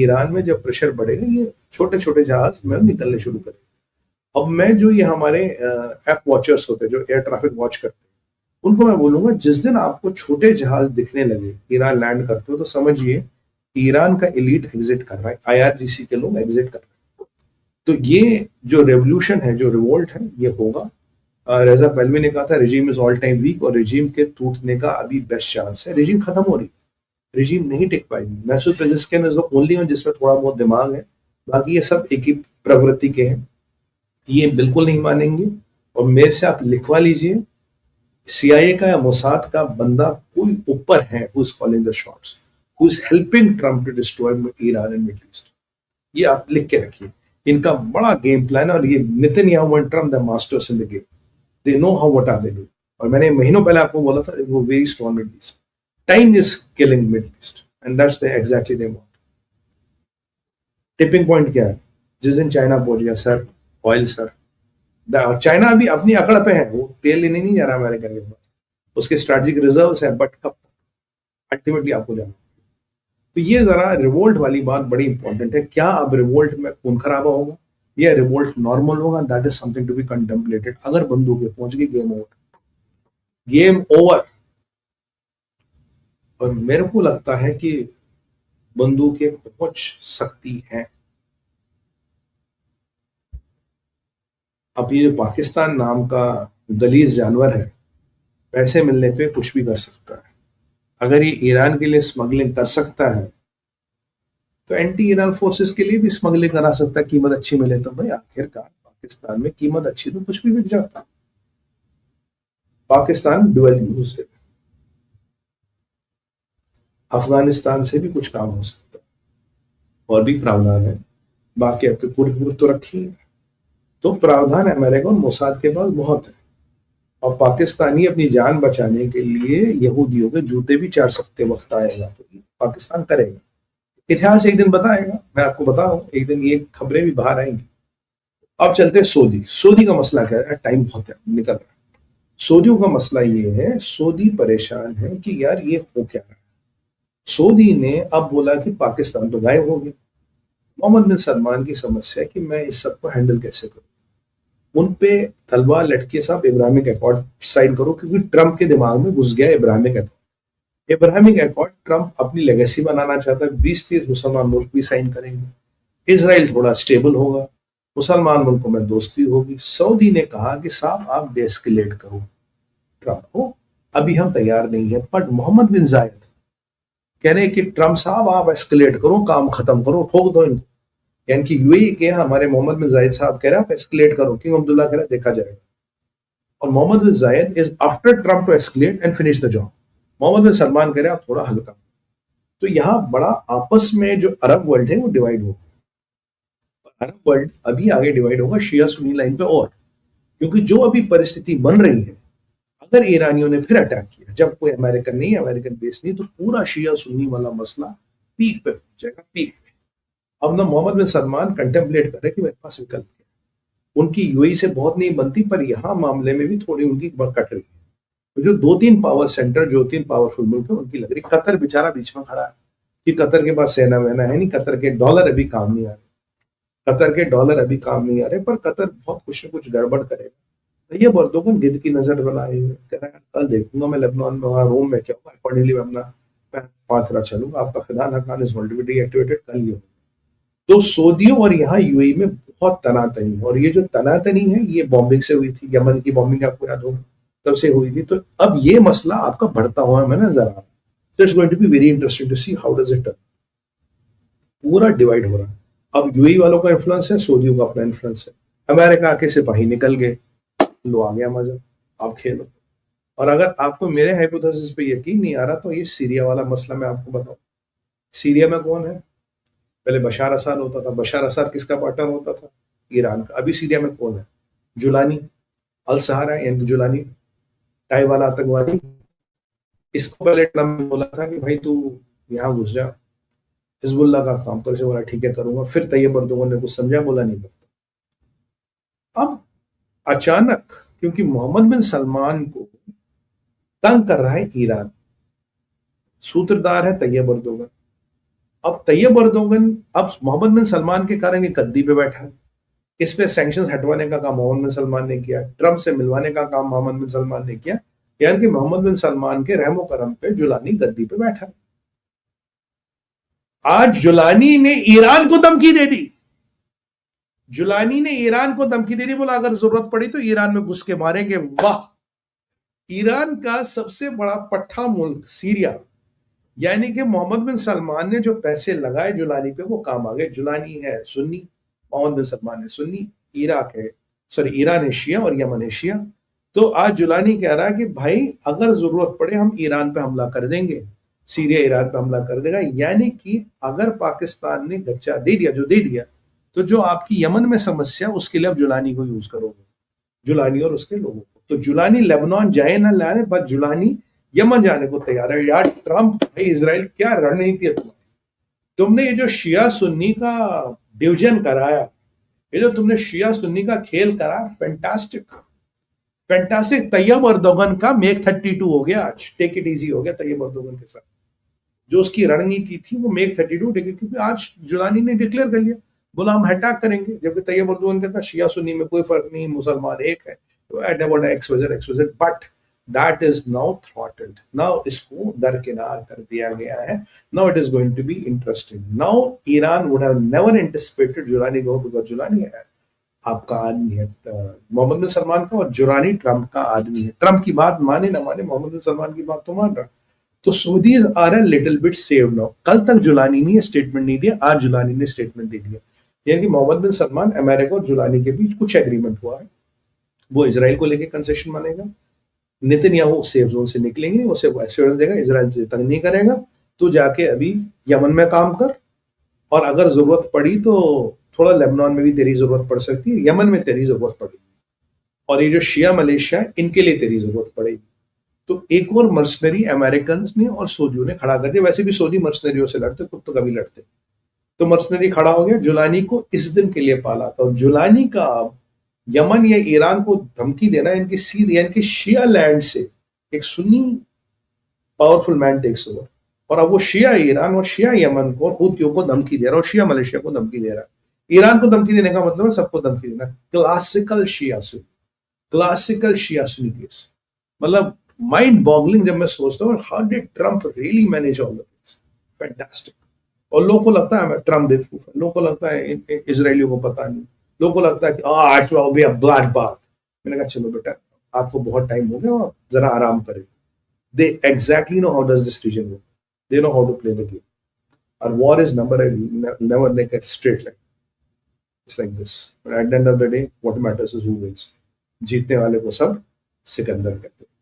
Iran में जब pressure बढ़ेगा ये छोटे छोटे जहाज में निकलने शुरू करेंगे। अब मैं जो ये हमारे ऐप वॉचर्स होते हैं जो एयर ट्रैफिक वॉच करते हैं, उनको मैं बोलूंगा जिस दिन आपको छोटे जहाज दिखने लगे ईरान लैंड करते हो तो समझिए ईरान का एलीट एग्जिट कर रहा है, आईआरजीसी के लोग एग्जिट कर रहे हैं। तो ये जो रेवोल्यूशन है, जो रिवोल्ट है, ये होगा। रेजा पहलवी ने कहा था regime is all time weak, और रिजीम के टूटने का अभी बेस्ट चांस है। रिजीम खत्म हो रही है, रिजीम नहीं टिक पाएगी। मैसूद पेजेस्किन इज द ओनली वन जिसमें थोड़ा बहुत दिमाग है, बाकी ये सब एक ही प्रवृत्ति के हैं। ये बिल्कुल नहीं मानेंगे। और मेरे से आप लिखवा लीजिए, सीआईए का या मोसाद का बंदा कोई ऊपर है who is calling the shots, who is helping Trump to destroy Iran and Middle East. ये आप लिख के रखिए। इनका बड़ा गेम प्लान है, और ये Netanyahu and Trump the masters in the game. They know how what are they doing. और मैंने महीनों पहले आपको बोला था वो very strong Middle East. Time is killing Middle East and that's the exactly they want. Tipping point क्या है? जिस दिन चाइना पहुंच गया सर, ऑयल सर, चाइना अभी अपनी अकड़ पे है, वो तेल लेने नहीं जा रहा अमेरिका के पास, उसके स्ट्रेटेजिक रिजर्व्स है, बट कब तक अल्टीमेटली आपको जाना। तो ये जरा रिवोल्ट वाली बात बड़ी इंपॉर्टेंट है। क्या अब रिवोल्ट में खून खराबा होगा या रिवोल्ट नॉर्मल होगा? That is something to be contemplated. अगर बंदूकें पहुंच गई, गेम ओवर, गेम ओवर। और मेरे को लगता है कि बंदूकें पहुंच सकती हैं। अब ये जो पाकिस्तान नाम का गलीज जानवर है, पैसे मिलने पे कुछ भी कर सकता है। अगर ये ईरान के लिए स्मगलिंग कर सकता है तो एंटी ईरान फोर्सेस के लिए भी स्मगलिंग करा सकता है, कीमत अच्छी मिले तो। भाई आखिरकार पाकिस्तान में कीमत अच्छी तो कुछ भी बिक जाता है। पाकिस्तान डुअल यूज है, अफगानिस्तान से भी कुछ काम हो सकता है, और भी प्रावधान है। बाकी आपके पूरी तो रखी है। तो प्रावधान अमेरिका और मोसाद के पास बहुत है, और पाकिस्तानी अपनी जान बचाने के लिए यहूदियों के जूते भी चाट सकते वक्त आएगा तो पाकिस्तान करेगा। इतिहास एक दिन बताएगा, मैं आपको बता रहा हूं, एक दिन ये खबरें भी बाहर आएंगी। अब चलते हैं सऊदी। सऊदी का मसला क्या है? टाइम बहुत है, निकल रहा है। सऊदियों का मसला ये है, सऊदी परेशान है कि यार ये हो क्या रहा है। सऊदी ने अब बोला कि पाकिस्तान तो गायब हो गया। मोहम्मद बिन सलमान की समस्या है कि मैं इस सब को हैंडल कैसे करूं। उन पे तलवार लटके, साहब इब्राहिमिक अकॉर्ड साइन करो, क्योंकि ट्रंप के दिमाग में घुस गया Abrahamic accord. Abrahamic accord Trump अपनी लेगेसी बनाना चाहता है। 20-30 मुसलमान मुल्क भी साइन करेंगे, इसराइल थोड़ा स्टेबल होगा, मुसलमान मुल्कों में दोस्ती होगी। सऊदी ने कहा कि साहब आप डेस्केलेट करो ट्रंप को, अभी हम तैयार नहीं है। बट मोहम्मद बिन जायद कह रहे हैं कि ट्रंप साहब आप एस्केलेट करो, काम खत्म करो, ठोक दो इनको। यानी कि यूएई के हमारे मोहम्मद बिन जायद साहब कह रहे हैं आप एस्केलेट करो, किंग अब्दुल्ला कह रहे हैं देखा जाएगा। और Mohammed bin Zayed is after Trump to escalate and finish the job. Mohammed bin Salman कह रहे हैं आप थोड़ा हल्का। तो यहां बड़ा आपस में जो अरब वर्ल्ड है वो डिवाइड हो गया। अरब वर्ल्ड अभी आगे डिवाइड होगा शिया सुन्नी लाइन पे, और क्योंकि जो अभी परिस्थिति बन रही है, अगर ईरानियों ने फिर अटैक किया, जब कोई अमेरिकन नहीं, अमेरिकन बेस नहीं, तो पूरा शिया सुन्नी वाला मसला पीक पे पहुंचेगा, पीक पे। अब ना मोहम्मद बिन सलमान कंटेम्पलेट कर रहे कि मेरे पास विकल्प है। उनकी यूएई से बहुत नहीं बनती, पर यहां मामले में भी थोड़ी उनकी कट रही है। तो जो 2-3 पावर सेंटर, जो 3 पावरफुल मुल्क है, उनकी लग रही। कतर बेचारा बीच में खड़ा है कि कतर के पास सेना वेना है नहीं, कतर के डॉलर अभी काम नहीं आ रहे, कतर के डॉलर अभी काम नहीं आ रहे। पर कतर बहुत कुछ न कुछ गड़बड़ करेगा। तो ये बर्दोगन गिद्ध की नजर बनाए हुए कह रहा है कल देखूंगा मैं लेबनान में, वहां रोम में क्या होगा, अकॉर्डिंगली मैं अपना पाथरा चलूंगा। आपका खिदान हकान इज ऑलरेडी एक्टिवेटेड, कल ये होगा। तो सऊदियों और यहाँ यूएई में बहुत तनातनी है, और ये जो तनातनी है ये बॉम्बिंग से हुई थी, यमन की बॉम्बिंग आपको याद होगा, तब से हुई थी। तो अब ये मसला आपका बढ़ता हुआ मैंने नजर आ रहा है। So it's going to be very interesting to see how does it turn. पूरा डिवाइड हो रहा है। अब यूएई वालों का इन्फ्लुएंस है, सऊदियों का अपना इन्फ्लुएंस है। अमेरिका के सिपाही निकल गए, लो आ गया मजा, आप खेलो। और अगर आपको मेरे हाइपोथेसिस पे यकीन नहीं आ रहा तो ये सीरिया वाला मसला मैं आपको बताऊं। सीरिया में कौन है? पहले बशार असद होता था। बशार असद किसका पार्टनर होता था? ईरान का। अभी सीरिया में कौन है? जुलानी, अल सहारा यानी जुलानी, टाई वाला आतंकवादी। इसको पहले ट्रम्प ने बोला था कि भाई तू यहाँ घुस जा, हिजबुल्लाह का काम कर। बोला ठीक है करूंगा। फिर तैयब अर्दोगन ने कुछ समझा, बोला नहीं करता। अब अचानक, क्योंकि मोहम्मद बिन सलमान को तंग कर रहा है ईरान, सूत्रधार है तैयब अर्दोगन, अब तैयब अर्दोगन, अब मोहम्मद बिन सलमान के कारण ये गद्दी पे बैठा है। इस पे सैंक्शंस हटवाने का काम मोहम्मद बिन सलमान ने किया, ट्रंप से मिलवाने का काम मोहम्मद बिन सलमान ने किया, यानी कि मोहम्मद बिन सलमान के रहमो करम पे जुलानी गद्दी पे बैठा है। आज जुलानी ने ईरान को धमकी दे दी, जुलानी ने ईरान को धमकी दे दी, बोला अगर जरूरत पड़ी तो ईरान में घुस के मारेंगे। वाह! ईरान का सबसे बड़ा पट्टा मुल्क सीरिया, यानी कि मोहम्मद बिन सलमान ने जो पैसे लगाए जुलानी पे वो काम आ गए। जुलानी है सुन्नी, मोहम्मद बिन सलमान है सुन्नी, इराक है, सॉरी ईरान है शिया और यमन है शिया। तो आज जुलानी कह रहा है कि भाई अगर जरूरत पड़े हम ईरान पे हमला कर देंगे, सीरिया ईरान पे हमला कर देगा। यानी कि अगर पाकिस्तान ने गच्चा दे दिया जो दे दिया, तो जो आपकी यमन में समस्या उसके लिए अब जुलानी को यूज करोगे, जुलानी और उसके लोगों को। तो जुलानी लेबनान जाए ना लाने, बस जुलानी यमन जाने को तैयार है। यार ट्रंप, इजराइल क्या रणनीति है तुम्हारी? तुमने ये जो शिया सुन्नी का डिवीजन कराया, ये जो तुमने शिया सुन्नी का खेल करा, फैंटास्टिक फैंटास्टिक। तैयब अर्दोगन का मेक 32 हो गया, आज टेक इट इजी हो गया तैयब अर्दोगन के साथ। जो उसकी रणनीति थी वो मेक 32 टेक, क्योंकि आज जुलानी ने डिक्लेयर कर लिया, बोला हम अटैक करेंगे। जबकि तैयब अर्दोगन कहता शिया सुन्नी में कोई फर्क नहीं, मुसलमान एक है, but that is now throttled. Now इसको दरकिनार कर दिया गया है। Now it is going to be interesting. Now Iran would have never anticipated Julani go, because Julani है आपका आदमी है मोहम्मद बिन सलमान का, और जुलानी ट्रंप का आदमी है। ट्रंप की बात माने ना माने, मोहम्मद बिन सलमान की बात तो मान रहा। तो Saudis are a little bit saved now. कल तक जुलानी ने स्टेटमेंट नहीं दिया, आज जुलानी ने स्टेटमेंट दे दिया। यानी कि मोहम्मद बिन सलमान, अमेरिका और जुलानी के बीच कुछ एग्रीमेंट हुआ है। वो इसराइल को लेके कंसेशन मानेगा, नेतन्याहू सेफ जोन से निकलेंगे नहीं, उसे एश्योरेंस देगा इसराइल तुझे तंग नहीं करेगा, तो जाके अभी यमन में काम कर, और अगर जरूरत पड़ी तो थोड़ा लेबनान में भी तेरी जरूरत पड़ सकती है, यमन में तेरी जरूरत पड़ेगी, और ये जो शिया मलेशिया है इनके लिए तेरी जरूरत पड़ेगी। तो एक और मर्सनरी अमेरिकन ने और सऊदियों ने खड़ा कर दिया। वैसे भी सऊदी मर्सनरियों से लड़ते, खुद तो कभी लड़ते। तो मर्सनरी खड़ा हो गया, जुलानी को इस दिन के लिए पाला था। और जुलानी का यमन या ईरान को धमकी देना, इनकी सीधी, यानी कि शिया लैंड से एक सुन्नी पावरफुल मैन टेक्स ओवर, और अब वो शिया ईरान और शिया यमन को, हूतियों को धमकी दे रहा है, और शिया मलेशिया को धमकी दे रहा है। ईरान को धमकी देने का मतलब है सबको धमकी देना। क्लासिकल शिया सुन्नी, क्लासिकल शिया सुन्नी केस। मतलब माइंड बॉगलिंग जब मैं सोचता हूँ, how did Trump really manage all the things, fantastic. और लोगों को लगता है ट्रंप बेवकूफ है, लोगों को लगता है इजरायलियों को पता नहीं, लोगों को लगता है कि it will be a blood bath. मैंने कहा चलो बेटा, आपको बहुत टाइम हो गया, आप जरा आराम करें। They exactly know how does this region work. They know how to play the game. Our war is never like a straight line. It's like this. But at the end of the day, what matters is who wins. जीतने वाले को सब सिकंदर कहते हैं।